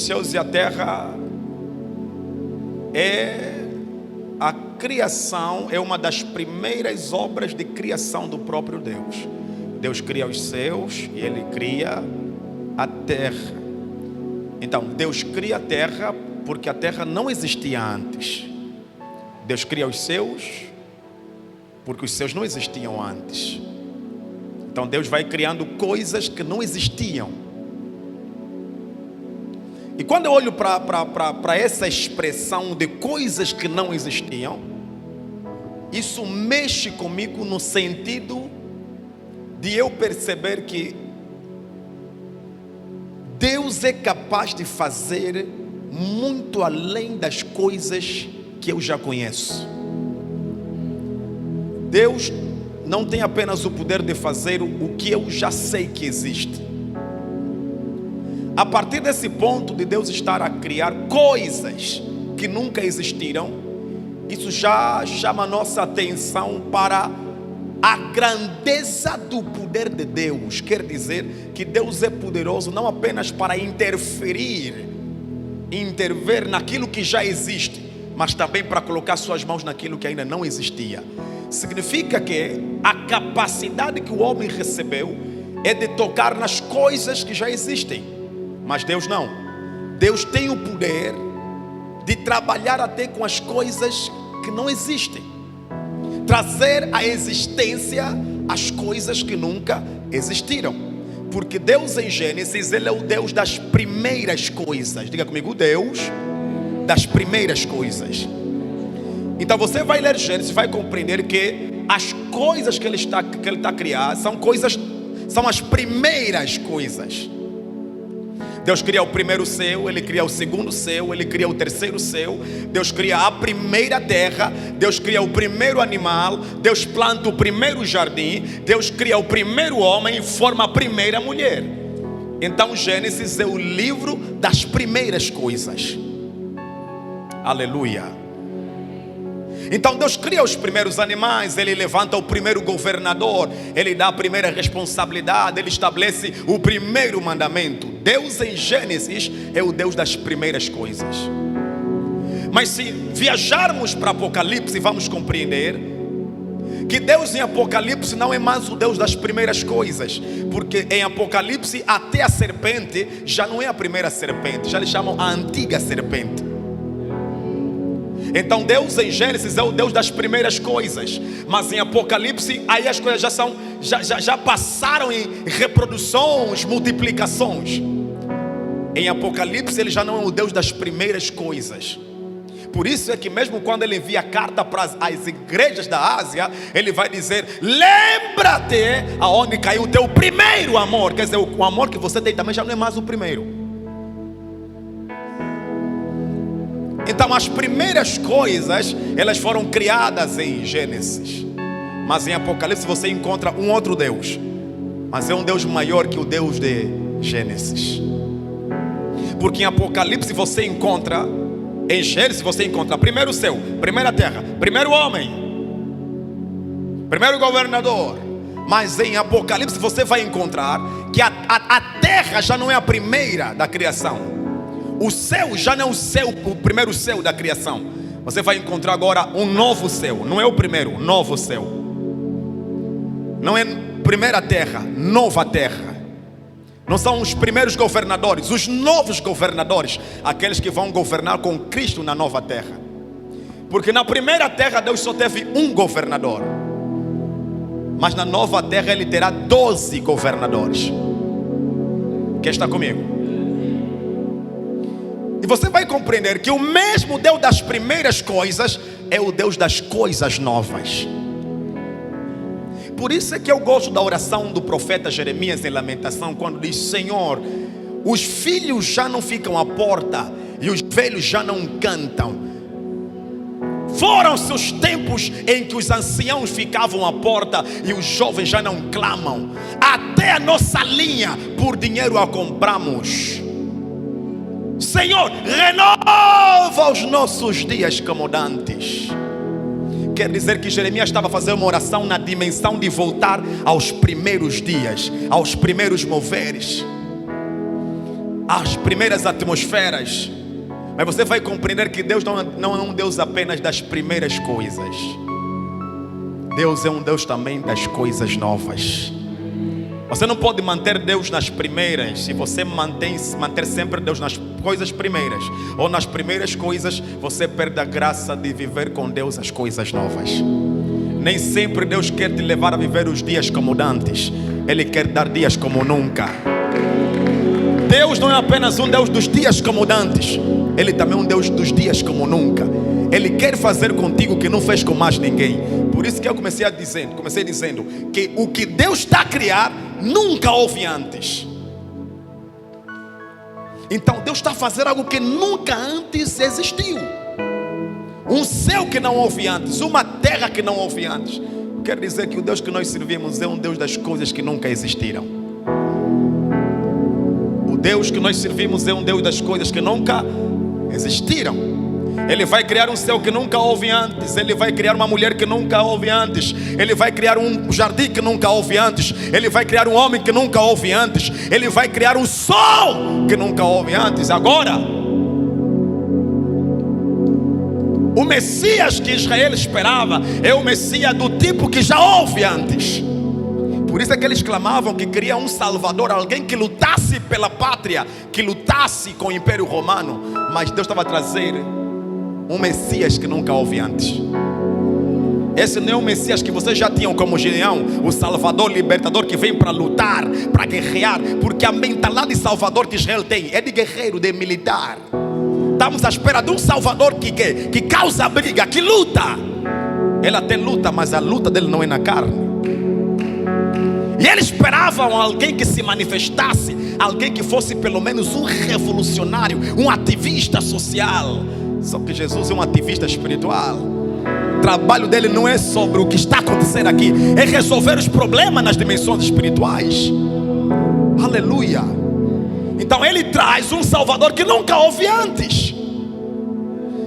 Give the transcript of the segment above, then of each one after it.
céus e a terra a criação, é uma das primeiras obras de criação do próprio Deus. Deus cria os céus e Ele cria a terra. Então, Deus cria a terra porque a terra não existia antes. Deus cria os céus porque os céus não existiam antes. Então, Deus vai criando coisas que não existiam. E quando eu olho para essa expressão de coisas que não existiam, isso mexe comigo no sentido de eu perceber que Deus é capaz de fazer muito além das coisas que eu já conheço. Deus não tem apenas o poder de fazer o que eu já sei que existe. A partir desse ponto de Deus estar a criar coisas que nunca existiram, isso já chama a nossa atenção para a grandeza do poder de Deus. Quer dizer que Deus é poderoso não apenas para intervir naquilo que já existe, mas também para colocar suas mãos naquilo que ainda não existia. Significa que a capacidade que o homem recebeu é de tocar nas coisas que já existem. Mas Deus não. Deus tem o poder de trabalhar até com as coisas que não existem. Trazer à existência as coisas que nunca existiram. Porque Deus em Gênesis, Ele é o Deus das primeiras coisas. Diga comigo, o Deus das primeiras coisas. Então você vai ler Gênesis e vai compreender que as coisas que Ele está a criar são as primeiras coisas. Deus cria o primeiro céu, Ele cria o segundo céu, Ele cria o terceiro céu. Deus cria a primeira terra, Deus cria o primeiro animal, Deus planta o primeiro jardim, Deus cria o primeiro homem e forma a primeira mulher. Então Gênesis é o livro das primeiras coisas. Aleluia. Então Deus cria os primeiros animais, Ele levanta o primeiro governador, Ele dá a primeira responsabilidade, Ele estabelece o primeiro mandamento. Deus em Gênesis é o Deus das primeiras coisas. Mas se viajarmos para Apocalipse, vamos compreender que Deus em Apocalipse não é mais o Deus das primeiras coisas. Porque em Apocalipse até a serpente já não é a primeira serpente, já lhe chamam a antiga serpente. Então Deus em Gênesis é o Deus das primeiras coisas, mas em Apocalipse aí as coisas já passaram em reproduções, multiplicações. Em Apocalipse Ele já não é o Deus das primeiras coisas. Por isso é que mesmo quando Ele envia a carta para as igrejas da Ásia, Ele vai dizer: lembra-te aonde caiu o teu primeiro amor. Quer dizer, o amor que você tem também já não é mais o primeiro. Então as primeiras coisas, elas foram criadas em Gênesis. Mas em Apocalipse você encontra um outro Deus. Mas é um Deus maior que o Deus de Gênesis. Porque em Apocalipse você encontra, em Gênesis você encontra primeiro céu, primeira terra, primeiro homem, primeiro governador. Mas em Apocalipse você vai encontrar que a terra já não é a primeira da criação. O céu já não é o primeiro céu da criação. Você vai encontrar agora um novo céu. Não é o primeiro, novo céu. Não é primeira terra, nova terra. Não são os primeiros governadores, os novos governadores, aqueles que vão governar com Cristo na nova terra. Porque na primeira terra Deus só teve um governador, mas na nova terra Ele terá 12 governadores. Quem está comigo? E você vai compreender que o mesmo Deus das primeiras coisas é o Deus das coisas novas. Por isso é que eu gosto da oração do profeta Jeremias em Lamentação, quando diz: Senhor, os filhos já não ficam à porta e os velhos já não cantam. Foram-se os tempos em que os anciãos ficavam à porta e os jovens já não clamam. Até a nossa linha por dinheiro a compramos. Senhor, renova os nossos dias como dantes. Quer dizer que Jeremias estava fazendo uma oração na dimensão de voltar aos primeiros dias, aos primeiros moveres. as primeiras atmosferas. Mas você vai compreender que Deus não é um Deus apenas das primeiras coisas. Deus é um Deus também das coisas novas. Você não pode manter Deus nas primeiras. Se você manter sempre Deus nas coisas primeiras, ou nas primeiras coisas, você perde a graça de viver com Deus as coisas novas. Nem sempre Deus quer te levar a viver os dias como dantes. Ele quer dar dias como nunca. Deus não é apenas um Deus dos dias como dantes. Ele também é um Deus dos dias como nunca. Ele quer fazer contigo o que não fez com mais ninguém. Por isso que eu comecei dizendo que o que Deus está a criar nunca houve antes. Então Deus está a fazer algo que nunca antes existiu. Um céu que não houve antes, uma terra que não houve antes. Quer dizer que o Deus que nós servimos é um Deus das coisas que nunca existiram. O Deus que nós servimos é um Deus das coisas que nunca existiram. Ele vai criar um céu que nunca houve antes. Ele vai criar uma mulher que nunca houve antes. Ele vai criar um jardim que nunca houve antes. Ele vai criar um homem que nunca houve antes. Ele vai criar um sol que nunca houve antes. Agora, o Messias que Israel esperava é o Messias do tipo que já houve antes. Por isso é que eles clamavam que queriam um Salvador, alguém que lutasse pela pátria, que lutasse com o Império Romano. Mas Deus estava a trazer um Messias que nunca houve antes. Esse não é o Messias que vocês já tinham como Gideão, o Salvador, libertador que vem para lutar, para guerrear. Porque a mentalidade de Salvador que Israel tem é de guerreiro, de militar. Estamos à espera de um Salvador que causa briga, que luta. Ele até luta, mas a luta dele não é na carne. E eles esperavam alguém que se manifestasse, alguém que fosse pelo menos um revolucionário, um ativista social. Só que Jesus é um ativista espiritual. O trabalho dele não é sobre o que está acontecendo aqui, é resolver os problemas nas dimensões espirituais. Aleluia. Então ele traz um Salvador que nunca houve antes.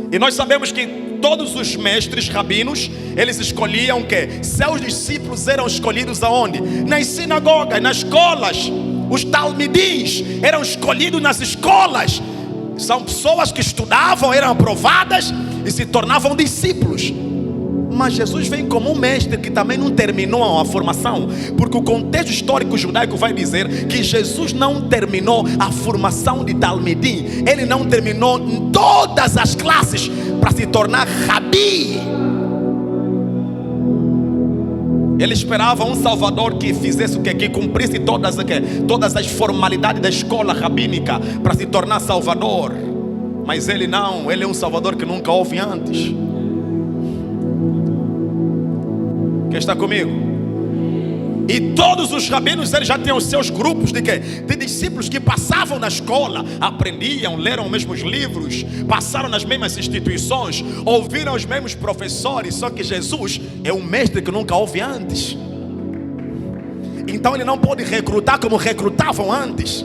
E nós sabemos que todos os mestres rabinos, eles escolhiam que seus discípulos eram escolhidos aonde? Nas sinagogas, nas escolas. Os talmidins eram escolhidos nas escolas. São pessoas que estudavam, eram aprovadas e se tornavam discípulos. Mas Jesus vem como um mestre que também não terminou a formação, porque o contexto histórico judaico vai dizer que Jesus não terminou a formação de Talmidim. Ele não terminou todas as classes para se tornar rabi. Ele esperava um Salvador que fizesse o que cumprisse todas as formalidades da escola rabínica para se tornar Salvador. Mas ele não, ele é um Salvador que nunca houve antes. Quem está comigo? E todos os rabinos, eles já tinham os seus grupos de discípulos que passavam na escola, aprendiam, leram os mesmos livros, passaram nas mesmas instituições, ouviram os mesmos professores. Só que Jesus é um mestre que nunca houve antes. Então ele não pode recrutar como recrutavam antes.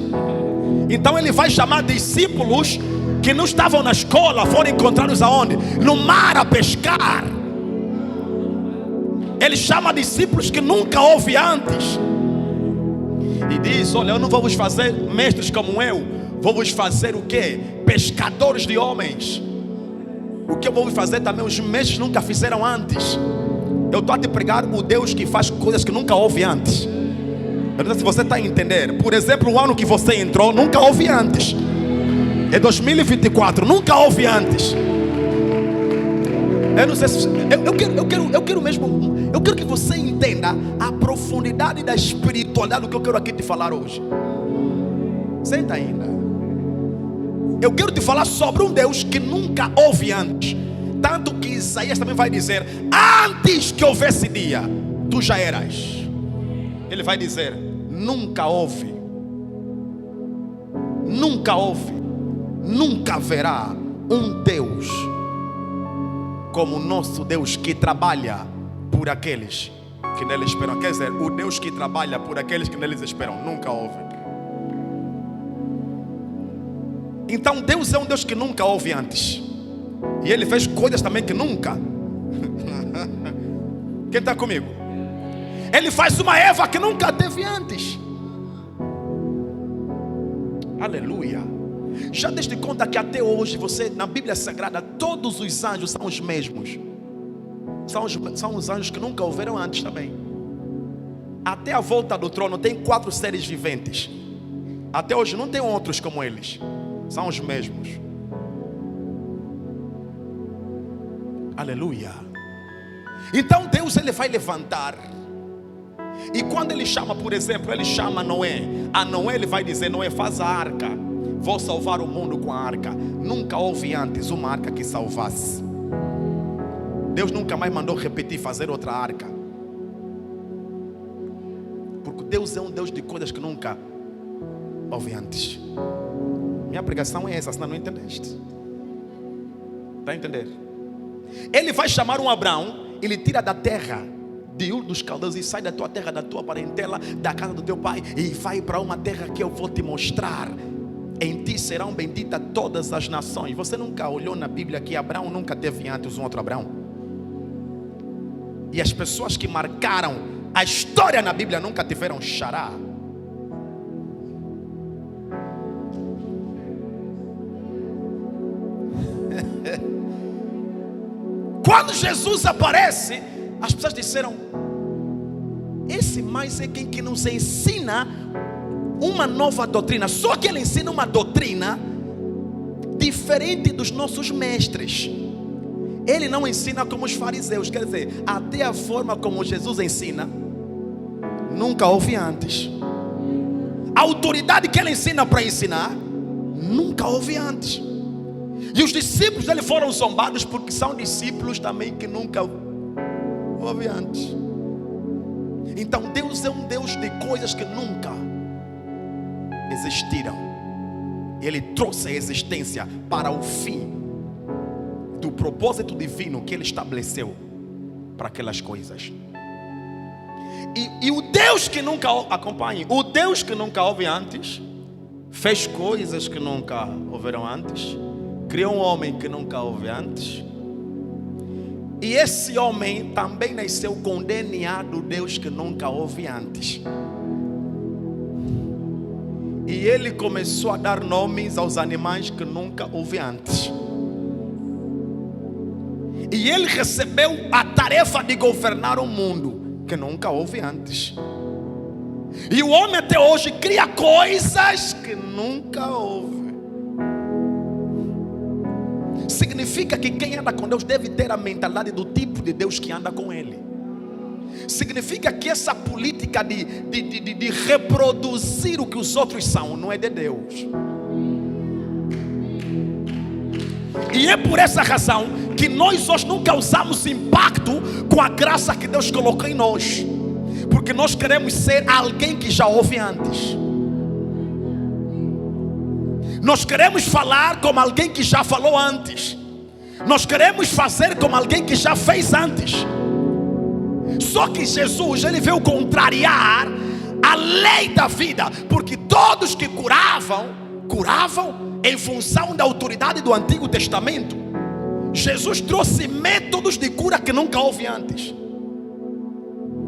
Então ele vai chamar discípulos que não estavam na escola, foram encontrados aonde? No mar a pescar. Ele chama discípulos que nunca houve antes. E diz: olha, eu não vou vos fazer mestres como eu. Vou vos fazer o quê? Pescadores de homens. O que eu vou vos fazer também os mestres nunca fizeram antes. Eu estou a te pregar o Deus que faz coisas que nunca houve antes. Eu não sei se você está a entender. Por exemplo, o ano que você entrou nunca houve antes. É 2024, nunca houve antes. Eu não sei se eu quero que você entenda a profundidade da espiritualidade do que eu quero aqui te falar hoje. Senta ainda. Eu quero te falar sobre um Deus que nunca houve antes. Tanto que Isaías também vai dizer: antes que houvesse dia, tu já eras. Ele vai dizer: nunca houve, nunca haverá um Deus como o nosso Deus, que trabalha por aqueles que nele esperam. Quer dizer, o Deus que trabalha por aqueles que neles esperam. Nunca houve. Então Deus é um Deus que nunca houve antes. E Ele fez coisas também que nunca. Quem está comigo? Ele faz uma Eva que nunca teve antes. Aleluia. Já deste conta que até hoje você, na Bíblia Sagrada, todos os anjos são os mesmos. São os anjos que nunca houveram antes também. Até a volta do trono tem 4 seres viventes. Até hoje não tem outros como eles. São os mesmos. Aleluia. Então Deus, ele vai levantar. E quando ele chama, por exemplo, ele chama Noé. A Noé ele vai dizer: Noé, faz a arca. Vou salvar o mundo com a arca. Nunca houve antes uma arca que salvasse. Deus nunca mais mandou repetir, fazer outra arca. Porque Deus é um Deus de coisas que nunca houve antes. Minha pregação é essa, senão não entendeste. Está a entender? Ele vai chamar um Abraão. Ele tira da terra de Ur dos Caldeus e sai da tua terra, da tua parentela, da casa do teu pai, e vai para uma terra que eu vou te mostrar. Em ti serão benditas todas as nações. Você nunca olhou na Bíblia que Abraão nunca teve antes um outro Abraão? E as pessoas que marcaram a história na Bíblia nunca tiveram xará. Quando Jesus aparece, as pessoas disseram: esse mais é quem que nos ensina uma nova doutrina. Só que ele ensina uma doutrina diferente dos nossos mestres. Ele não ensina como os fariseus. Quer dizer, até a forma como Jesus ensina nunca houve antes. A autoridade que ele ensina para ensinar nunca houve antes. E os discípulos dele foram zombados porque são discípulos também que nunca houve antes. Então Deus é um Deus de coisas que nunca existiram. Ele trouxe a existência para o fim do propósito divino que ele estabeleceu para aquelas coisas. E o Deus que nunca, acompanhe, o Deus que nunca houve antes, fez coisas que nunca houveram antes, criou um homem que nunca houve antes. E esse homem também nasceu com o DNA do Deus que nunca houve antes. E ele começou a dar nomes aos animais que nunca houve antes. E ele recebeu a tarefa de governar o mundo que nunca houve antes. E o homem até hoje cria coisas que nunca houve. Significa que quem anda com Deus deve ter a mentalidade do tipo de Deus que anda com ele. Significa que essa política de reproduzir o que os outros são não é de Deus. E é por essa razão que nós hoje não causamos impacto com a graça que Deus colocou em nós, porque nós queremos ser alguém que já houve antes. Nós queremos falar como alguém que já falou antes. Nós queremos fazer como alguém que já fez antes. Só que Jesus, ele veio contrariar a lei da vida, porque todos que curavam em função da autoridade do Antigo Testamento. Jesus trouxe métodos de cura que nunca houve antes.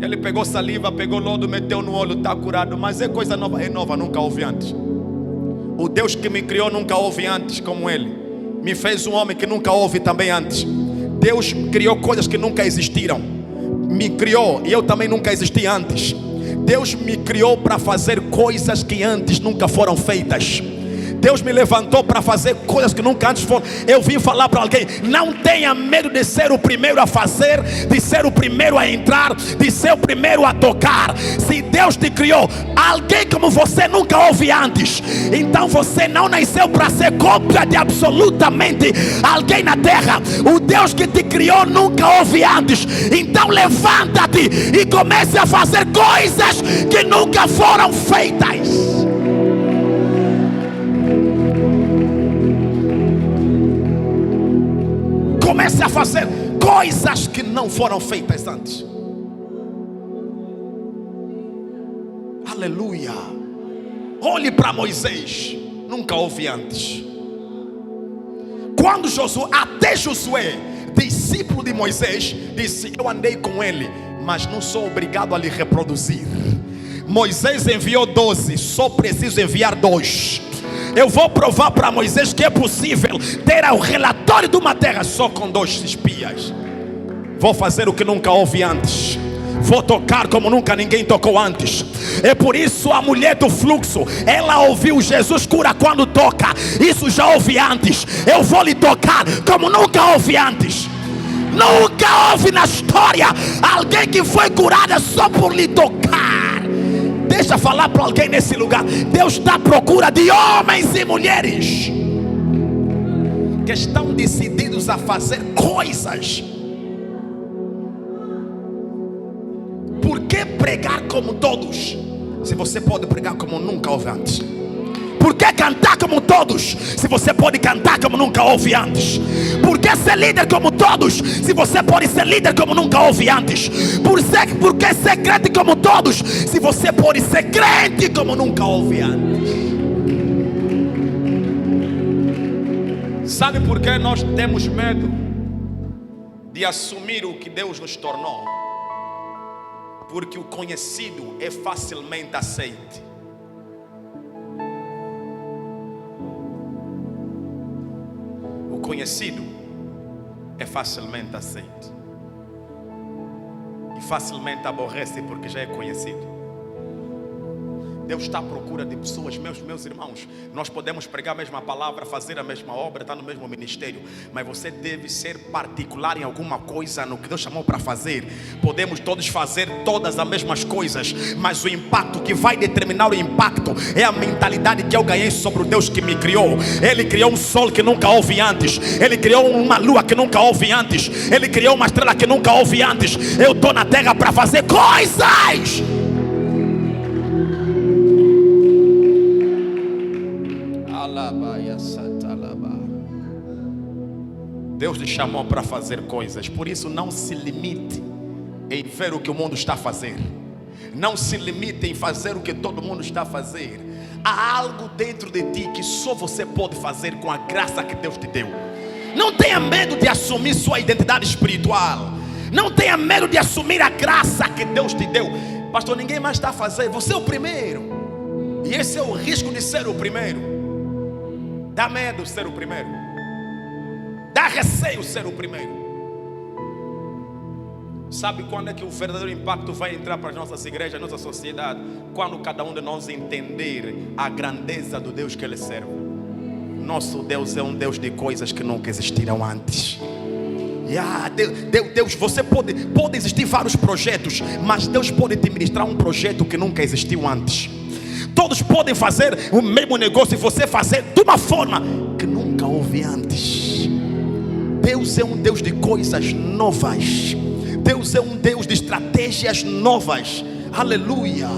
Ele pegou saliva, pegou lodo, meteu no olho, está curado. Mas é coisa nova, é nova, nunca houve antes. O Deus que me criou nunca houve antes como ele. Me fez um homem que nunca houve também antes. Deus criou coisas que nunca existiram. Me criou e eu também nunca existi antes. Deus me criou para fazer coisas que antes nunca foram feitas. Deus me levantou para fazer coisas que nunca antes foram. Eu vim falar para alguém: não tenha medo de ser o primeiro a fazer, de ser o primeiro a entrar, de ser o primeiro a tocar. Se Deus te criou, alguém como você nunca houve antes. Então você não nasceu para ser cópia de absolutamente alguém na terra. O Deus que te criou nunca houve antes. Então levanta-te e comece a fazer coisas que nunca foram feitas. Comece a fazer coisas que não foram feitas antes. Aleluia. Olhe para Moisés, nunca houve antes. Quando Josué, discípulo de Moisés, disse: eu andei com ele, mas não sou obrigado a lhe reproduzir. Moisés enviou 12, só preciso enviar 2. Eu vou provar para Moisés que é possível ter o relatório de uma terra só com 2 espias. Vou fazer o que nunca houve antes. Vou tocar como nunca ninguém tocou antes. É por isso a mulher do fluxo, ela ouviu Jesus cura quando toca. Isso já houve antes. Eu vou lhe tocar como nunca houve antes. Nunca houve na história alguém que foi curada só por lhe tocar. Deixa eu falar para alguém nesse lugar. Deus está à procura de homens e mulheres que estão decididos a fazer coisas. Por que pregar como todos, se você pode pregar como nunca houve antes? Por que cantar como todos, se você pode cantar como nunca houve antes? Por que ser líder como todos, se você pode ser líder como nunca houve antes? Por que ser crente como todos, se você pode ser crente como nunca houve antes? Sabe por que nós temos medo de assumir o que Deus nos tornou? Porque o conhecido é facilmente aceite. O conhecido é facilmente aceite. E facilmente aborrece porque já é conhecido. Deus está à procura de pessoas, meus irmãos. Nós podemos pregar a mesma palavra, fazer a mesma obra, estar no mesmo ministério, mas você deve ser particular em alguma coisa no que Deus chamou para fazer. Podemos todos fazer todas as mesmas coisas, mas o impacto que vai determinar o impacto é a mentalidade que eu ganhei sobre o Deus que me criou. Ele criou um sol que nunca houve antes. Ele criou uma lua que nunca houve antes. Ele criou uma estrela que nunca houve antes. Eu estou na terra para fazer coisas. Deus te chamou para fazer coisas. Por isso não se limite em ver o que o mundo está a fazer. Não se limite em fazer o que todo mundo está a fazer. Há algo dentro de ti que só você pode fazer com a graça que Deus te deu. Não tenha medo de assumir sua identidade espiritual. Não tenha medo de assumir a graça que Deus te deu. Pastor, ninguém mais está a fazer. Você é o primeiro. E esse é o risco de ser o primeiro. Dá medo ser o primeiro. Dá receio ser o primeiro. Sabe quando é que o verdadeiro impacto vai entrar para as nossas igrejas, nossa sociedade? Quando cada um de nós entender a grandeza do Deus que Ele serve. Nosso Deus é um Deus de coisas que nunca existiram antes. Deus, você pode existir vários projetos, mas Deus pode te ministrar um projeto que nunca existiu antes. Todos podem fazer o mesmo negócio e você fazer de uma forma que nunca houve antes. Deus é um Deus de coisas novas. Deus é um Deus de estratégias novas. Aleluia.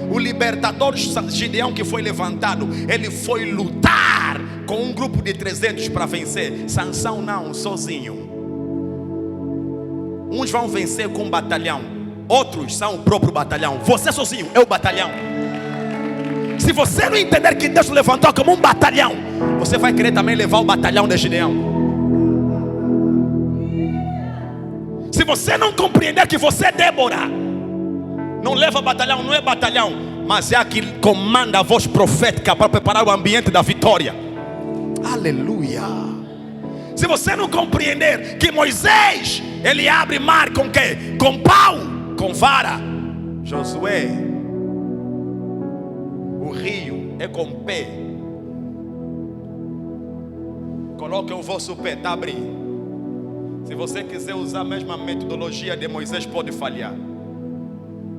O libertador Gideão que foi levantado, ele foi lutar com um grupo de 300 para vencer. Sansão não, sozinho. Uns vão vencer com um batalhão, outros são o próprio batalhão. Você sozinho é o batalhão. Se você não entender que Deus levantou como um batalhão, você vai querer também levar o batalhão de Gideão. Se você não compreender que você é Débora, não leva batalhão, não é batalhão, mas é a que comanda a voz profética para preparar o ambiente da vitória. Aleluia. Se você não compreender que Moisés, ele abre mar com quê? Com pau, com vara. Josué, o rio é com pé. Coloque o vosso pé, está abrindo. Se você quiser usar a mesma metodologia de Moisés, pode falhar.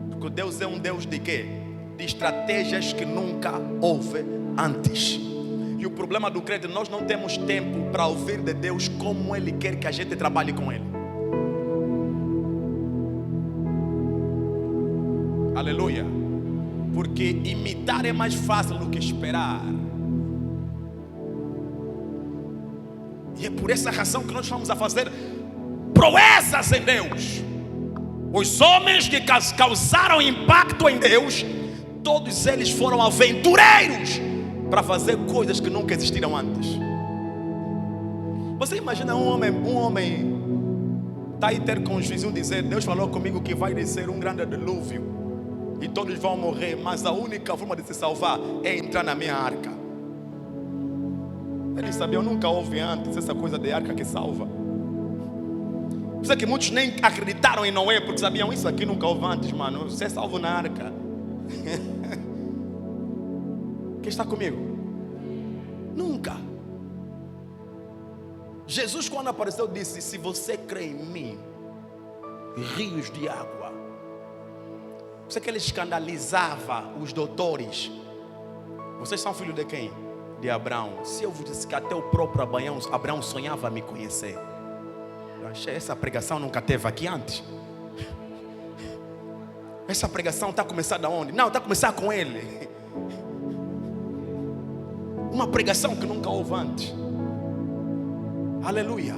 Porque Deus é um Deus de quê? De estratégias que nunca houve antes. E o problema do crente, nós não temos tempo para ouvir de Deus como Ele quer que a gente trabalhe com Ele. Aleluia. Porque imitar é mais fácil do que esperar. E é por essa razão que nós vamos a fazer proezas em Deus. Os homens que causaram impacto em Deus, todos eles foram aventureiros para fazer coisas que nunca existiram antes. Você imagina um homem está aí ter com os vizinhos dizer: Deus falou comigo que vai descer um grande dilúvio e todos vão morrer, mas a única forma de se salvar é entrar na minha arca. Eles sabiam, nunca houve antes essa coisa de arca que salva. Por isso é que muitos nem acreditaram em Noé, porque sabiam, isso aqui nunca houve antes, mano. Você é salvo na arca. Quem está comigo? Nunca. Jesus, quando apareceu, disse: se você crê em mim, rios de água. Por isso é que ele escandalizava os doutores. Vocês são filhos de quem? De Abraão. Se eu vos disse que até o próprio Abraão sonhava me conhecer. Eu achei, essa pregação nunca teve aqui antes. Essa pregação está começando aonde? Não, está começando com ele. Uma pregação que nunca houve antes. Aleluia.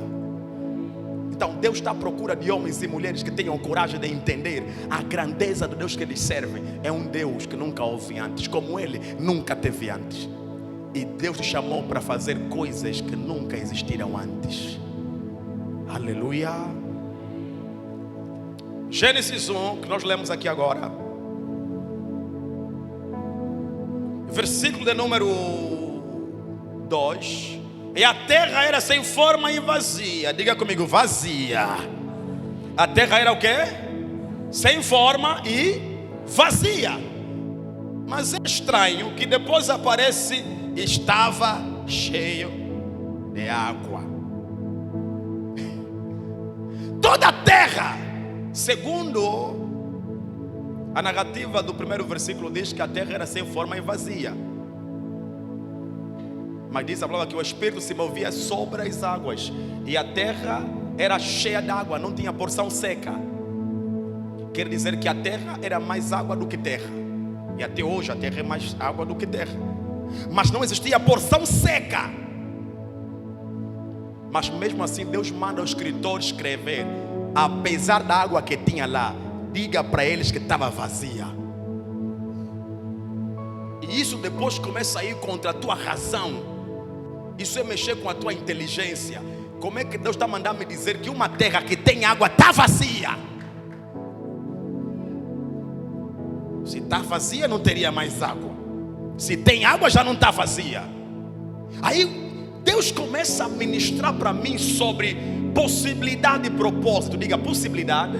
Então Deus está à procura de homens e mulheres que tenham coragem de entender a grandeza do Deus que eles servem. É um Deus que nunca houve antes, como Ele nunca teve antes. E Deus te chamou para fazer coisas que nunca existiram antes. Aleluia. Gênesis 1, que nós lemos aqui agora, versículo de número 2. E a terra era sem forma e vazia. Diga comigo, vazia. A terra era o quê? Sem forma e vazia. Mas é estranho que depois aparece: estava cheio de água. Toda a terra, segundo a narrativa do primeiro versículo, diz que a terra era sem forma e vazia. Mas diz a palavra que o Espírito se movia sobre as águas, e a terra era cheia de água, não tinha porção seca. Quer dizer que a terra era mais água do que terra. E até hoje a terra é mais água do que terra. Mas não existia porção seca. Mas mesmo assim Deus manda o escritor escrever: apesar da água que tinha lá, diga para eles que estava vazia. E isso depois começa a ir contra a tua razão. Isso é mexer com a tua inteligência. Como é que Deus está mandando me dizer que uma terra que tem água está vazia? Se está vazia, não teria mais água. Se tem água, já não está vazia. Aí Deus começa a ministrar para mim sobre possibilidade e propósito. Diga, possibilidade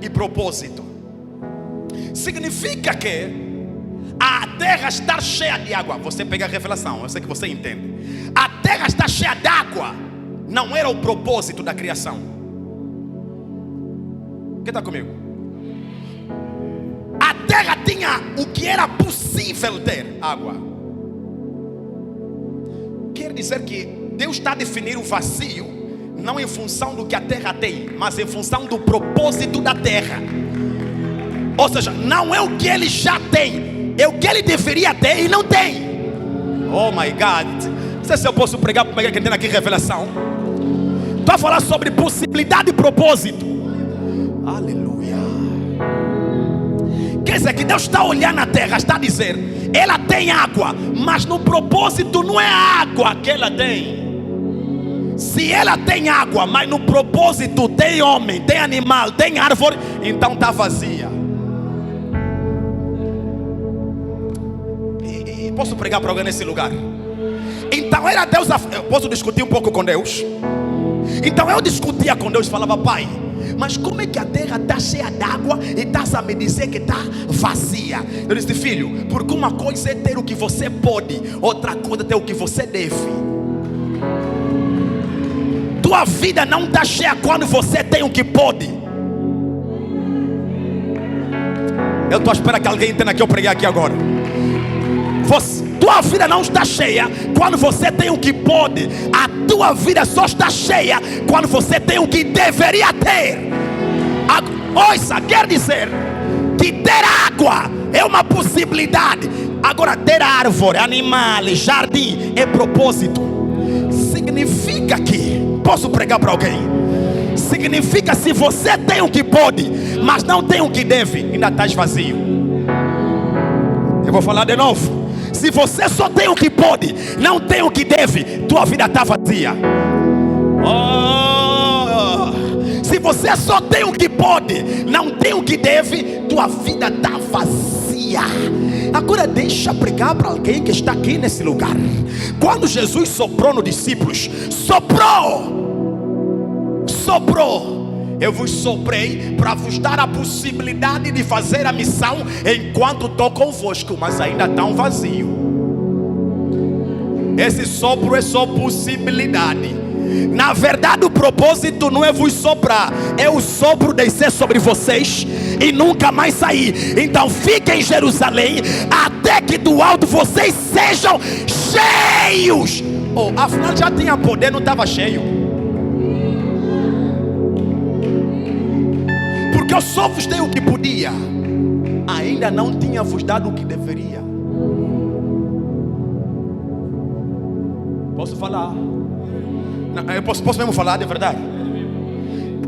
e propósito. Significa que a terra está cheia de água. Você pega a revelação, eu sei que você entende. A terra está cheia de água. Não era o propósito da criação. Quem está comigo? A terra tinha o que era possível ter: água. Quer dizer que Deus está a definir o vazio não em função do que a terra tem, mas em função do propósito da terra. Ou seja, não é o que ele já tem, é o que ele deveria ter e não tem. Oh my God. Não sei se eu posso pregar para quem tem aqui revelação. Estou a falar sobre possibilidade e propósito. Aleluia. Quer dizer que Deus está olhando a terra, está a dizer: ela tem água, mas no propósito não é a água que ela tem. Se ela tem água, mas no propósito tem homem, tem animal, tem árvore, então está vazia. E posso pregar para alguém nesse lugar? Então era Deus. Eu posso discutir um pouco com Deus. Então eu discutia com Deus e falava: Pai, mas como é que a terra está cheia d'água e estás a me dizer que está vazia? Eu disse: filho, porque uma coisa é ter o que você pode, outra coisa é ter o que você deve. Tua vida não está cheia quando você tem o que pode. Eu estou à espera que alguém entenda que eu preguei aqui agora. Tua vida não está cheia quando você tem o que pode. A tua vida só está cheia quando você tem o que deveria ter. Ouça, quer dizer que ter água é uma possibilidade. Agora, ter árvore, animal, jardim é propósito. Significa que, posso pregar para alguém? Significa, se você tem o que pode, mas não tem o que deve, ainda estás vazio. Eu vou falar de novo. Se você só tem o que pode, não tem o que deve, tua vida está vazia. Oh, se você só tem o que pode, não tem o que deve, tua vida está vazia. Agora deixa pregar para alguém que está aqui nesse lugar. Quando Jesus soprou nos discípulos, soprou, eu vos soprei para vos dar a possibilidade de fazer a missão enquanto estou convosco, mas ainda está um vazio. Esse sopro é só possibilidade. Na verdade o propósito não é vos soprar, é o sopro descer sobre vocês e nunca mais sair. Então fiquem em Jerusalém até que do alto vocês sejam cheios. Afinal já tinha poder, não estava cheio. Porque eu só vos dei o que podia, ainda não tinha vos dado o que deveria. Posso falar? Eu posso mesmo falar de verdade?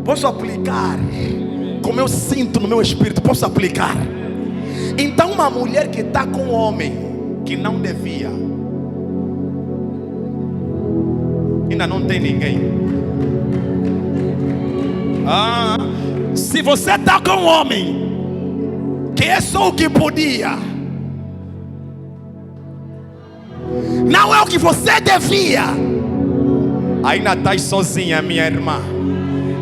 Posso aplicar como eu sinto no meu espírito? Posso aplicar? Então uma mulher que está com um homem que não devia, ainda não tem ninguém. Se você está com um homem que é só o que podia, não é o que você devia, ainda estás sozinha, minha irmã.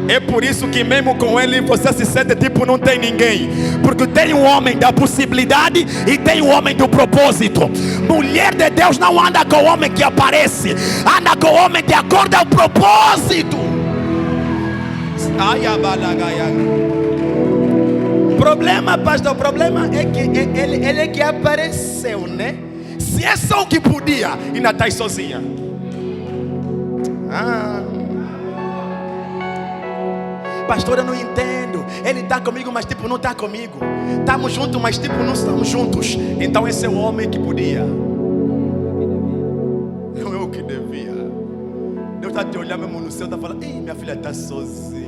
É por isso que mesmo com ele você se sente tipo não tem ninguém, porque tem um homem da possibilidade e tem um homem do propósito. Mulher de Deus não anda com o homem que aparece, anda com o homem de acordo ao propósito. Problema, pastor, o problema é que ele é que apareceu, né? Se é só o que podia, ainda está sozinha. Pastor, eu não entendo. Ele está comigo, mas tipo não está comigo. Estamos juntos, mas tipo não estamos juntos. Então esse é o homem que podia, não é o que devia. Deus está te olhando mesmo no céu, está falando: ei, minha filha está sozinha.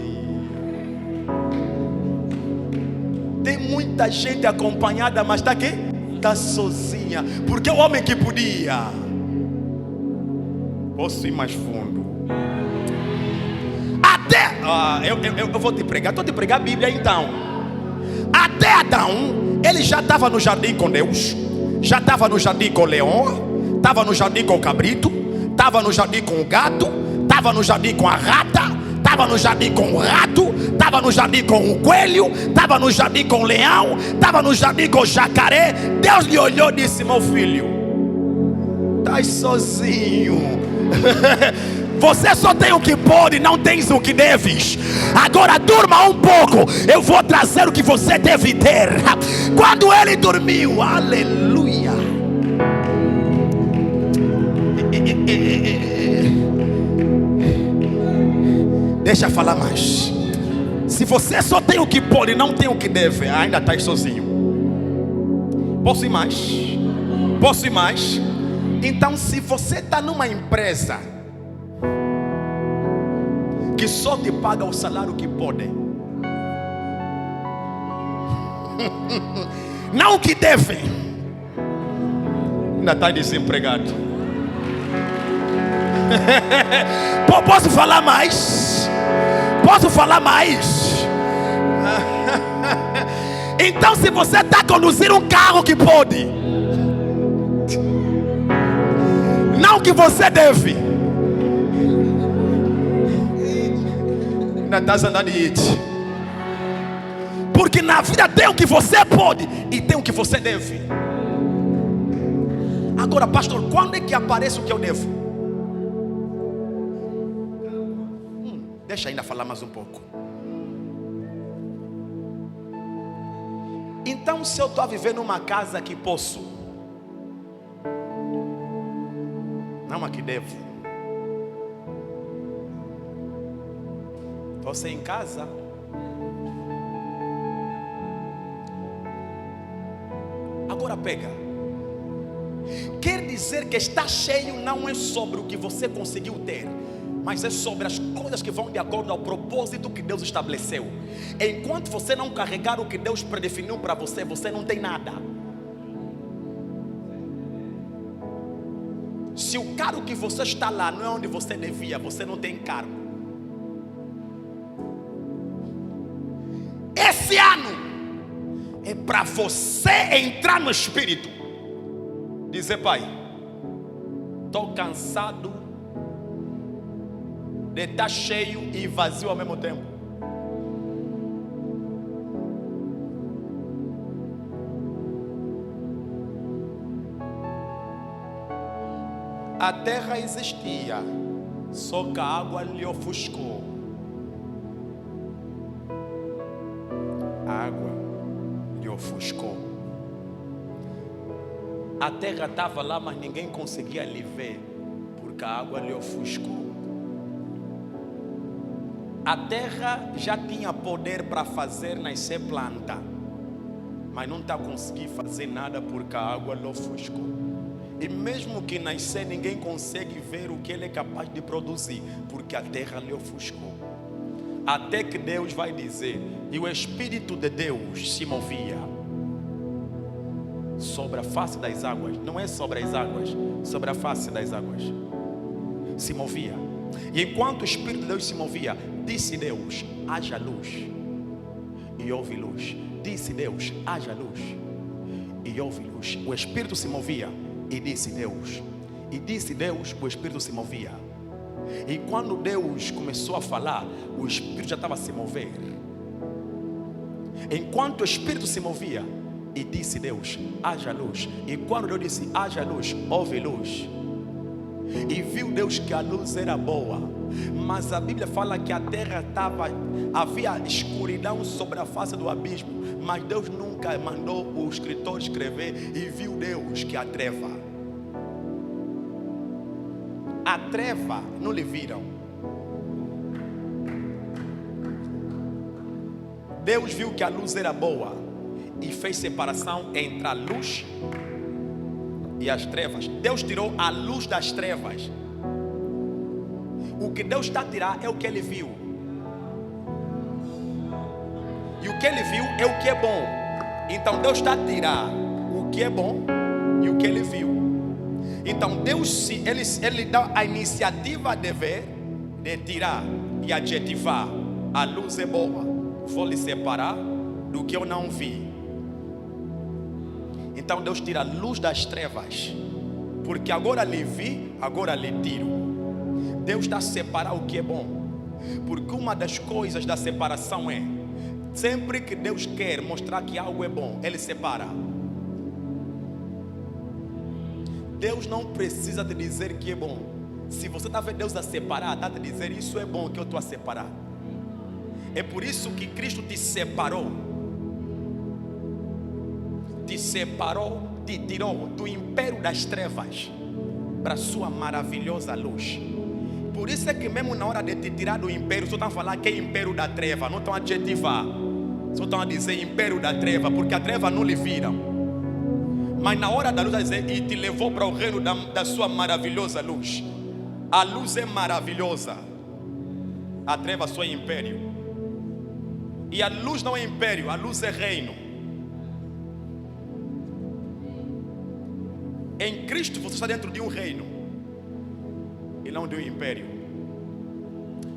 Tem muita gente acompanhada, mas está aqui, está sozinha. Porque o homem que podia. Posso ir mais fundo? Até eu vou te pregar. Estou te pregar a Bíblia então. Até Adão, ele já estava no jardim com Deus, já estava no jardim com o leão, estava no jardim com o cabrito, estava no jardim com o gato, estava no jardim com a rata, estava no jardim com o rato, estava no jardim com o coelho, estava no jardim com o leão, estava no jardim com o jacaré. Deus lhe olhou e disse: meu filho, estás sozinho. Você só tem o que pode, não tens o que deves. Agora durma um pouco, eu vou trazer o que você deve ter. Quando ele dormiu, aleluia. Deixa eu falar mais. Se você só tem o que pode, não tem o que deve, ainda está sozinho. Posso ir mais? Posso ir mais? Então, se você está numa empresa que só te paga o salário que pode, não o que deve, ainda está desempregado. Posso falar mais? Posso falar mais? Então, se você está conduzindo um carro que pode, não o que você deve, ainda estás andando de it. Porque na vida tem o que você pode e tem o que você deve. Agora, pastor, quando é que aparece o que eu devo? Deixa ainda falar mais um pouco. Então, se eu estou a viver numa casa que posso, não a que devo, você em casa, agora pega. Quer dizer que estar cheio não é sobre o que você conseguiu ter, mas é sobre as coisas que vão de acordo ao propósito que Deus estabeleceu. Enquanto você não carregar o que Deus predefiniu para você, você não tem nada. Se o cargo que você está lá não é onde você devia, você não tem cargo. esse ano é para você entrar no Espírito. Dizer: Pai, estou cansado de estar cheio e vazio ao mesmo tempo. A terra existia, só que a água lhe ofuscou. A água lhe ofuscou. A terra estava lá, mas ninguém conseguia lhe ver, porque a água lhe ofuscou. A terra já tinha poder para fazer nascer planta, mas não está conseguindo fazer nada porque a água lhe ofuscou. E mesmo que nascer, ninguém consegue ver o que ele é capaz de produzir, porque a terra lhe ofuscou. Até que Deus vai dizer, e o Espírito de Deus se movia sobre a face das águas. Não é sobre as águas, sobre a face das águas. Se movia. E enquanto o Espírito de Deus se movia, disse Deus: haja luz. E houve luz. Disse Deus: haja luz. E houve luz. O Espírito se movia. E disse Deus. E disse Deus, o Espírito se movia. E quando Deus começou a falar, o Espírito já estava a se mover. Enquanto o Espírito se movia, e disse Deus: haja luz. E quando Deus disse: haja luz, houve luz. E viu Deus que a luz era boa. Mas a Bíblia fala que a terra havia escuridão sobre a face do abismo. Mas Deus nunca mandou o escritor escrever. E viu Deus que a treva não lhe viram. Deus viu que a luz era boa e fez separação entre a luz e as trevas. Deus tirou a luz das trevas. O que Deus está a tirar é o que Ele viu. E o que Ele viu é o que é bom. Então Deus está a tirar o que é bom e o que Ele viu. Então Deus, ele dá a iniciativa de ver, de tirar e adjetivar. A luz é boa, vou lhe separar do que eu não vi. Então Deus tira a luz das trevas, porque agora lhe vi, agora lhe tiro. Deus está a separar o que é bom, porque uma das coisas da separação é, sempre que Deus quer mostrar que algo é bom, Ele separa. Deus não precisa te dizer que é bom. Se você está vendo Deus a separar, está a te dizer: isso é bom que eu estou a separar. É por isso que Cristo te separou. Te separou, te tirou do império das trevas para a sua maravilhosa luz. Por isso é que mesmo na hora de te tirar do império, só estão a falar que é império da treva. Não estão a adjetivar, só estão a dizer império da treva, porque a treva não lhe viram. Mas na hora da luz, vai dizer: e te levou para o reino da sua maravilhosa luz. A luz é maravilhosa, a treva só é império. E a luz não é império, a luz é reino. Em Cristo você está dentro de um reino e não de um império.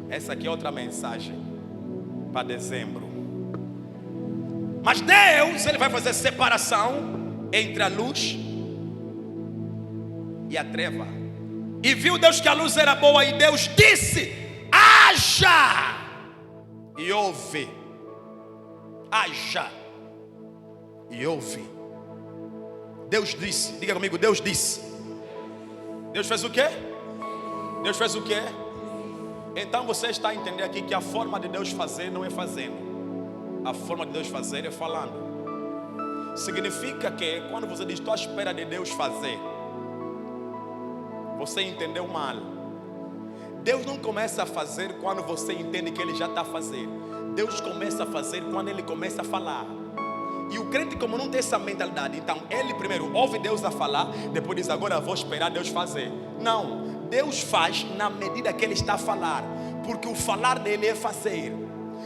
Essa aqui é outra mensagem para dezembro. Mas Deus, Ele vai fazer separação entre a luz e a treva. E viu Deus que a luz era boa, e Deus disse: haja. E houve. Haja. E houve. Deus disse, diga comigo: Deus disse. Deus fez o quê? Deus fez o quê? Então você está a entender aqui que a forma de Deus fazer não é fazendo. A forma de Deus fazer é falando. Significa que quando você diz: estou à espera de Deus fazer, você entendeu mal. Deus não começa a fazer quando você entende que Ele já está a fazer. Deus começa a fazer quando Ele começa a falar. E o crente, como não tem essa mentalidade, então ele primeiro ouve Deus a falar, depois diz: agora vou esperar Deus fazer. Não, Deus faz na medida que Ele está a falar, porque o falar dele é fazer.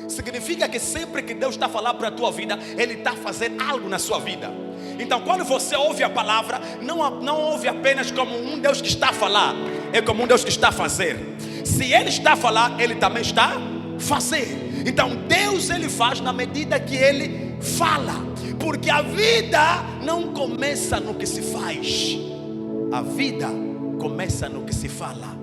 Significa que sempre que Deus está a falar para a tua vida, Ele está a fazer algo na sua vida. Então quando você ouve a palavra, não ouve apenas como um Deus que está a falar, é como um Deus que está a fazer. Se Ele está a falar, Ele também está a fazer. Então Deus ele faz na medida que ele fala, porque a vida não começa no que se faz, a vida começa no que se fala.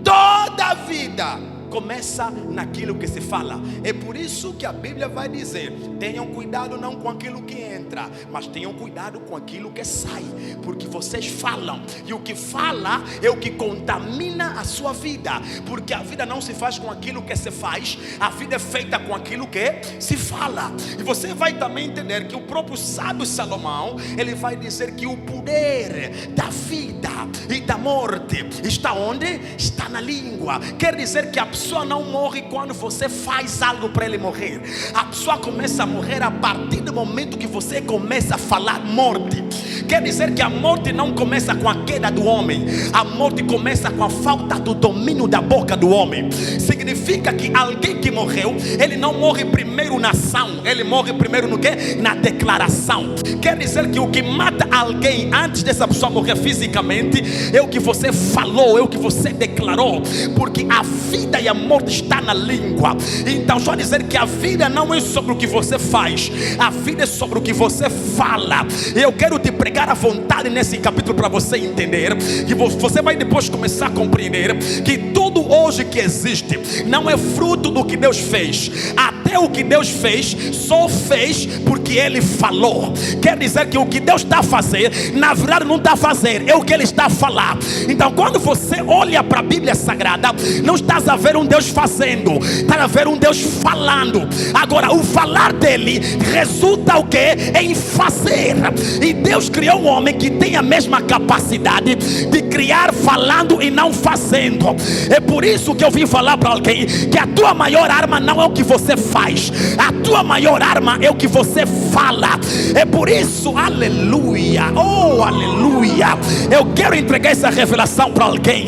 Toda a vida começa naquilo que se fala. É por isso que a Bíblia vai dizer: tenham cuidado não com aquilo que entra, mas tenham cuidado com aquilo que sai, porque vocês falam, e o que fala é o que contamina a sua vida, porque a vida não se faz com aquilo que se faz, a vida é feita com aquilo que se fala. E você vai também entender que o próprio sábio Salomão, ele vai dizer que o poder da vida e da morte está onde? Está na língua. Quer dizer que a pessoa não morre quando você faz algo para ele morrer. A pessoa começa a morrer a partir do momento que você começa a falar morte. Quer dizer que a morte não começa com a queda do homem, a morte começa com a falta do domínio da boca do homem. Significa que alguém que morreu, ele não morre primeiro na ação, ele morre primeiro no quê? Na declaração. Quer dizer que o que mata alguém antes dessa pessoa morrer fisicamente é o que você falou, é o que você declarou, porque a vida e a morte está na língua. Então só dizer que a vida não é sobre o que você faz, a vida é sobre o que você fala. Eu quero te pregar à vontade nesse capítulo para você entender, que você vai depois começar a compreender que tudo hoje que existe não é fruto do que Deus fez. Até o que Deus fez, só fez porque Ele falou. Quer dizer que o que Deus está a fazer, na verdade não está a fazer, é o que Ele está a falar. Então quando você olha para a Bíblia Sagrada, não estás a ver um Deus fazendo, estás a ver um Deus falando. Agora o falar dele resulta o quê? Em fazer. E Deus criou um homem que tem a mesma capacidade de criar falando e não fazendo. É por isso que eu vim falar para alguém que a tua maior arma não é o que você faz, a tua maior arma é o que você fala. É por isso, aleluia, oh aleluia, eu quero entregar essa revelação para alguém.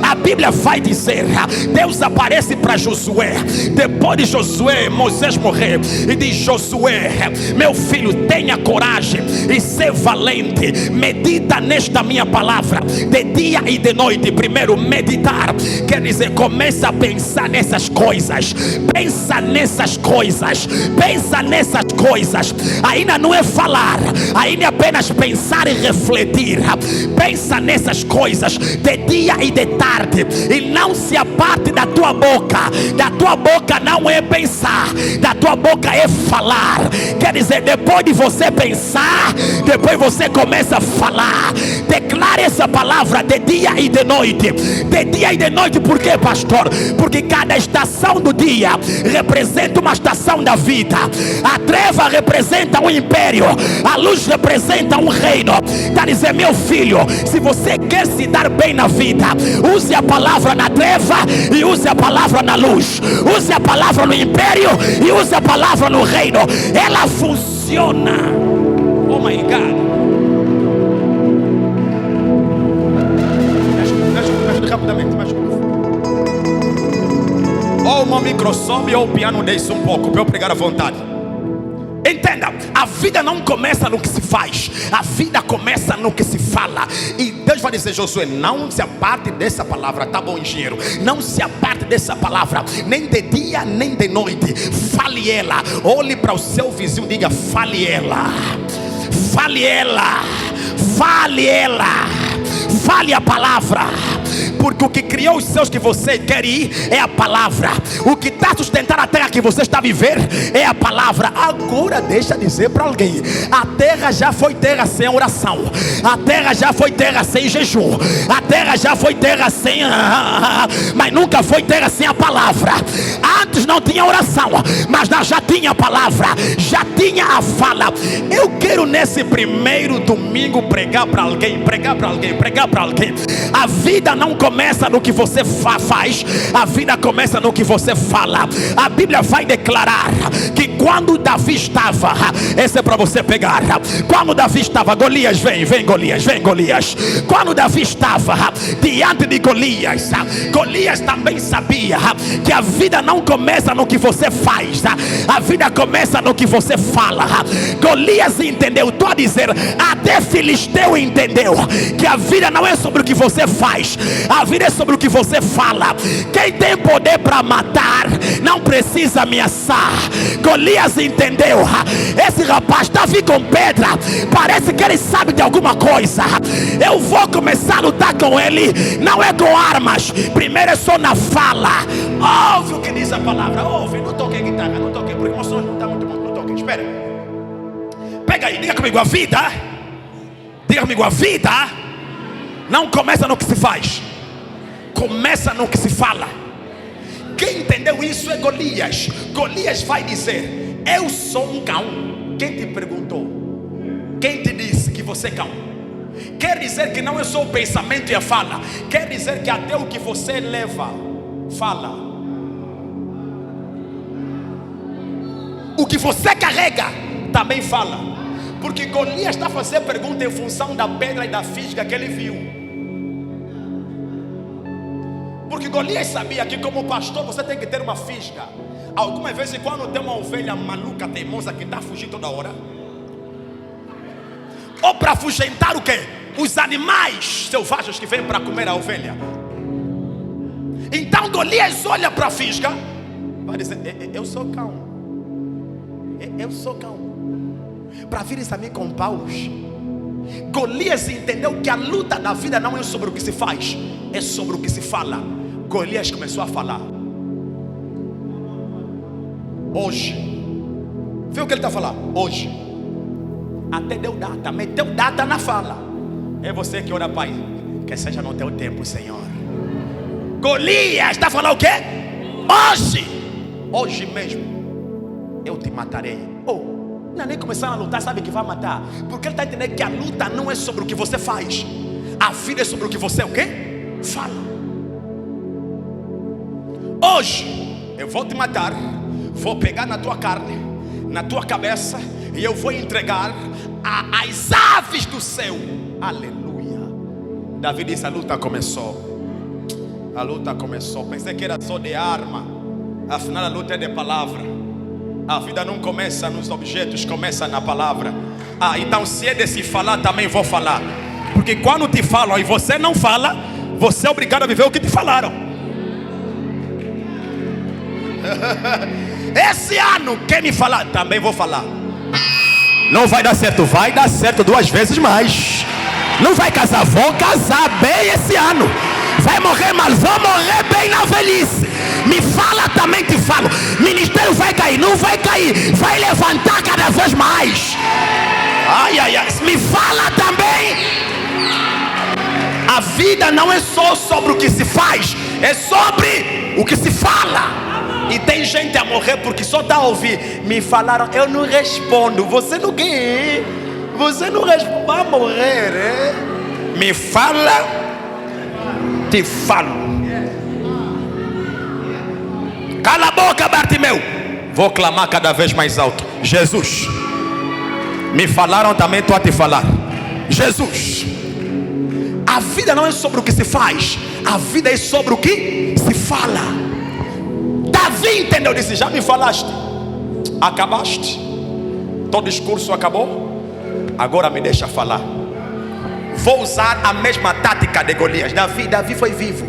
A Bíblia vai dizer, Deus aparece para Josué, depois de Josué, Moisés morrer, e diz: Josué, meu filho, tenha coragem e ser valente, medita nesta minha palavra de dia e de noite. Primeiro, meditar quer dizer começa a pensar nessas coisas, pensa nessas coisas, pensa nessas coisas. Ainda não é falar, ainda é apenas pensar e refletir. Pensa nessas coisas de dia e de tarde, e não se aparte da tua boca. Da tua boca não é pensar, da tua boca é falar. Quer dizer, depois de você pensar, depois você começa a falar. Declare essa palavra de dia e de noite. De dia e de noite, por quê, pastor? Porque cada estação do dia representa uma estação da vida. A treva representa um império, a luz representa um reino. Quer dizer, meu filho, se você quer se dar bem na vida, use a palavra na treva e use a palavra na luz. Use a palavra no império e use a palavra no reino. Ela funciona. Oh my God. Me ajude rapidamente, me ajude. Ou uma microsome ou o piano desce um pouco para eu pregar à vontade. Entenda, a vida não começa no que se faz, a vida começa no que se fala. E Deus vai dizer: Josué, não se aparte dessa palavra. Tá bom, engenheiro, não se aparte dessa palavra, nem de dia nem de noite. Fale ela. Olhe para o seu vizinho, diga: fale ela, fale ela, fale ela, fale a palavra. Porque o que criou os céus que você quer ir é a palavra. O que está sustentando a terra que você está a viver é a palavra. Agora deixa eu dizer para alguém: a terra já foi terra sem oração, a terra já foi terra sem jejum, a terra já foi terra sem mas nunca foi terra sem a palavra. Antes não tinha oração, mas já tinha a palavra, já tinha a fala. Eu quero nesse primeiro domingo pregar para alguém, pregar para alguém, pregar para alguém. A vida não começa no que você faz, a vida começa no que você fala. A Bíblia vai declarar que quando Davi estava, esse é para você pegar, quando Davi estava, Golias, vem Golias, vem Golias. Quando Davi estava diante de Golias, Golias também sabia que a vida não começa no que você faz, a vida começa no que você fala. Golias entendeu, estou a dizer, até Filisteu entendeu que a vida não não é sobre o que você faz, a vida é sobre o que você fala. Quem tem poder para matar não precisa ameaçar. Golias entendeu. Esse rapaz está vindo com pedra, parece que ele sabe de alguma coisa. Eu vou começar a lutar com ele, não é com armas, primeiro é só na fala. Ouve o que diz a palavra, ouve. Não toque a guitarra, não toque, porque o som não está muito bom. Não toque, espera. Pega aí, diga comigo, a vida, diga comigo, a vida não começa no que se faz, começa no que se fala. Quem entendeu isso é Golias. Golias vai dizer: eu sou um cão. Quem te perguntou? Quem te disse que você é cão? Quer dizer que não é só o pensamento e a fala, quer dizer que até o que você leva, fala. O que você carrega também fala. Porque Golias está fazendo pergunta em função da pedra e da fisga que ele viu. Porque Golias sabia que como pastor você tem que ter uma fisga. Algumas vezes quando tem uma ovelha maluca, teimosa, que está fugindo toda hora, ou para afugentar o quê? Os animais selvagens que vêm para comer a ovelha. Então Golias olha para a fisga, vai dizer: eu sou cão. Eu sou cão. Para vir a mim com paus. Golias entendeu que a luta da vida não é sobre o que se faz, é sobre o que se fala. Golias começou a falar. Hoje, vê o que ele está falando. Hoje, até deu data, meteu data na fala. É você que ora, Pai, que seja no teu tempo, Senhor. Golias está falando o quê? Hoje mesmo eu te matarei. Não, nem começando a lutar, sabe que vai matar. Porque ele está entendendo que a luta não é sobre o que você faz, a vida é sobre o que você o quê? Fala. Hoje eu vou te matar, vou pegar na tua carne, na tua cabeça, e eu vou entregar às aves do céu. Aleluia. Davi disse: a luta começou. A luta começou. Pensei que era só de arma, afinal a luta é de palavra. A vida não começa nos objetos, começa na palavra. Então se é de se falar, também vou falar. Porque quando te falam e você não fala, você é obrigado a viver o que te falaram. Esse ano, quem me falar, também vou falar. Não vai dar certo, vai dar certo 2 vezes mais. Não vai casar, vou casar bem esse ano. Vai morrer mal, vou morrer bem na velhice. Me fala, também te falo. Ministério vai cair, não vai cair, vai levantar cada vez mais. Ai, ai, ai. Me fala também. A vida não é só sobre o que se faz, é sobre o que se fala. E tem gente a morrer porque só está a ouvir. Me falaram, eu não respondo. Você não quer? Você não responde, vai morrer, é? Me fala, te falo. Cala a boca, Bartimeu. Vou clamar cada vez mais alto. Jesus. Me falaram, também estou a te falar. Jesus. A vida não é sobre o que se faz, a vida é sobre o que se fala. Davi entendeu, disse: já me falaste, acabaste, teu discurso acabou, agora me deixa falar. Vou usar a mesma tática de Golias. Davi foi vivo.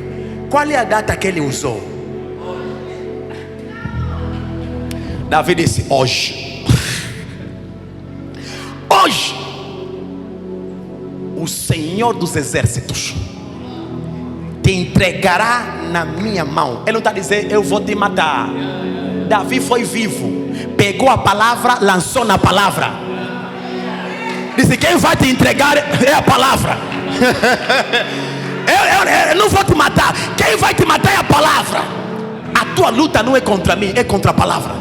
Qual é a data que ele usou? Davi disse: hoje. Hoje o Senhor dos Exércitos te entregará na minha mão. Ele não está dizendo eu vou te matar. Davi foi vivo, pegou a palavra, lançou na palavra. Disse: quem vai te entregar é a palavra. eu não vou te matar. Quem vai te matar é a palavra. A tua luta não é contra mim, é contra a palavra.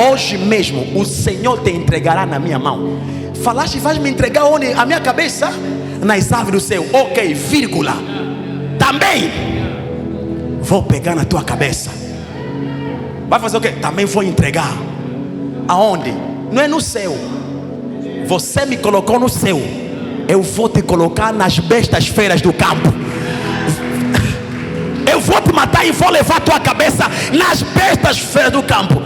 Hoje mesmo o Senhor te entregará na minha mão. Falaste, vais me entregar onde? A minha cabeça? Nas aves do céu. Ok, vírgula. Também vou pegar na tua cabeça. Vai fazer o quê? Também vou entregar. Aonde? Não é no céu. Você me colocou no céu, eu vou te colocar nas bestas feiras do campo. Eu vou te matar e vou levar a tua cabeça nas bestas feiras do campo.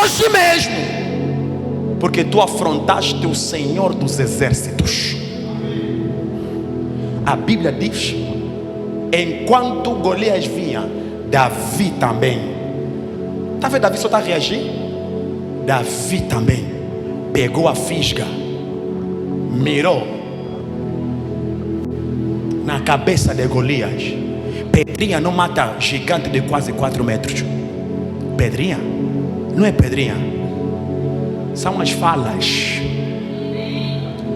Hoje mesmo. Porque tu afrontaste o Senhor dos Exércitos. A Bíblia diz: enquanto Golias vinha, Davi também. Está vendo? Davi só está a reagir. Davi também pegou a fisga, mirou na cabeça de Golias. Pedrinha não mata gigante de quase 4 metros. Pedrinha não é pedrinha, são as falas.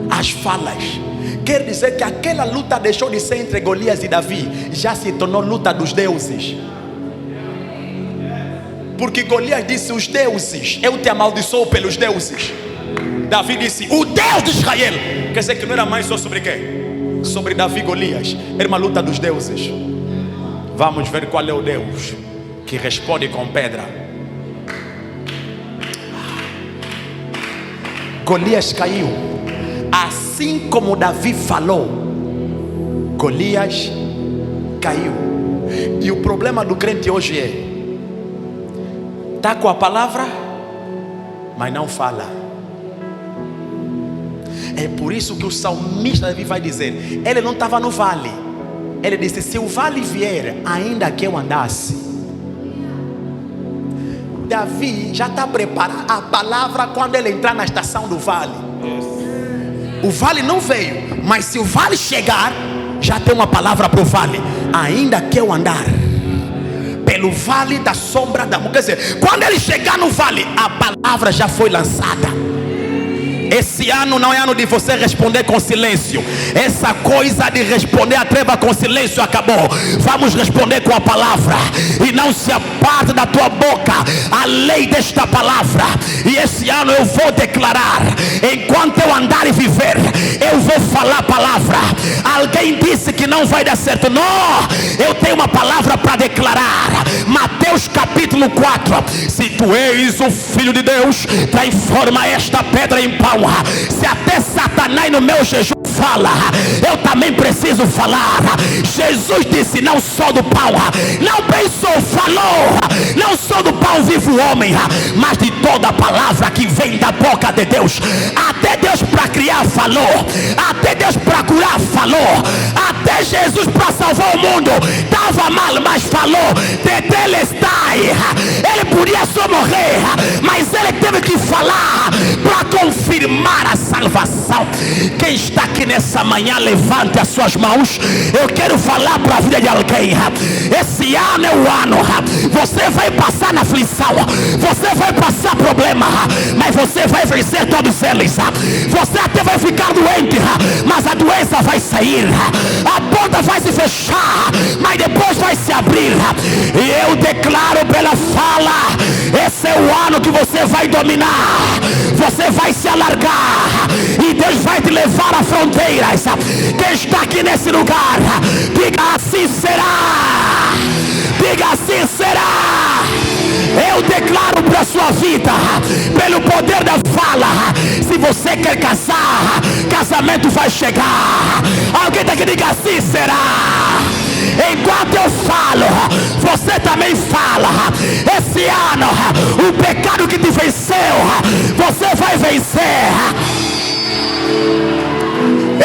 As falas. Quer dizer que aquela luta deixou de ser entre Golias e Davi, já se tornou luta dos deuses. Porque Golias disse: os deuses, eu te amaldiçoo pelos deuses. Davi disse: o Deus de Israel. Quer dizer que não era mais só sobre quê? Sobre Davi e Golias. Era uma luta dos deuses. Vamos ver qual é o Deus que responde com pedra. Golias caiu. Assim como Davi falou, Golias caiu. E o problema do crente hoje é: está com a palavra, mas não fala. É por isso que o salmista Davi vai dizer: ele não estava no vale, ele disse: se o vale vier, ainda que eu andasse. Davi já está preparando a palavra quando ele entrar na estação do vale. O vale não veio, mas se o vale chegar, já tem uma palavra para o vale: ainda que eu andar pelo vale da sombra da morte. Quer dizer, quando ele chegar no vale, a palavra já foi lançada. Esse ano não é ano de você responder com silêncio. Essa coisa de responder a treva com silêncio acabou. Vamos responder com a palavra. E não se aparte da tua boca a lei desta palavra. E esse ano eu vou declarar: enquanto eu andar e viver, eu vou falar a palavra. Alguém disse que não vai dar certo. Não, eu tenho uma palavra para declarar. Mateus capítulo 4: se tu és o Filho de Deus, transforma esta pedra em pão. Se até Satanás no meu jejum fala, eu também preciso falar. Jesus disse: não sou do pão, não pensou, falou, não sou do pão vive o homem, mas de toda a palavra que vem da boca de Deus. Até Deus para criar falou, até Deus para curar falou, até Jesus para salvar o mundo estava mal, mas falou. Tetelestai, ele podia só morrer, mas ele teve que falar para confirmar a salvação. Quem está aqui nessa manhã, levante as suas mãos. Eu quero falar para a vida de alguém. Esse ano é o ano. Você vai passar na aflição, você vai passar problema, mas você vai vencer todos eles. Você até vai ficar doente, mas a doença vai sair. A porta vai se fechar, mas depois vai se abrir. E eu declaro pela fala: esse é o ano que você vai dominar. Você vai se alargar e Deus vai te levar a fronteiras. Quem está aqui nesse lugar, diga: assim será. Diga: assim será. Eu declaro para a sua vida, pelo poder da fala: se você quer casar, casamento vai chegar. Alguém está aqui, diga: assim será. Enquanto eu falo, você também fala. Esse ano, o pecado que te venceu, você vai vencer.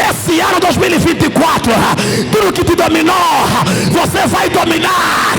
Esse ano 2024, tudo que te dominou, você vai dominar.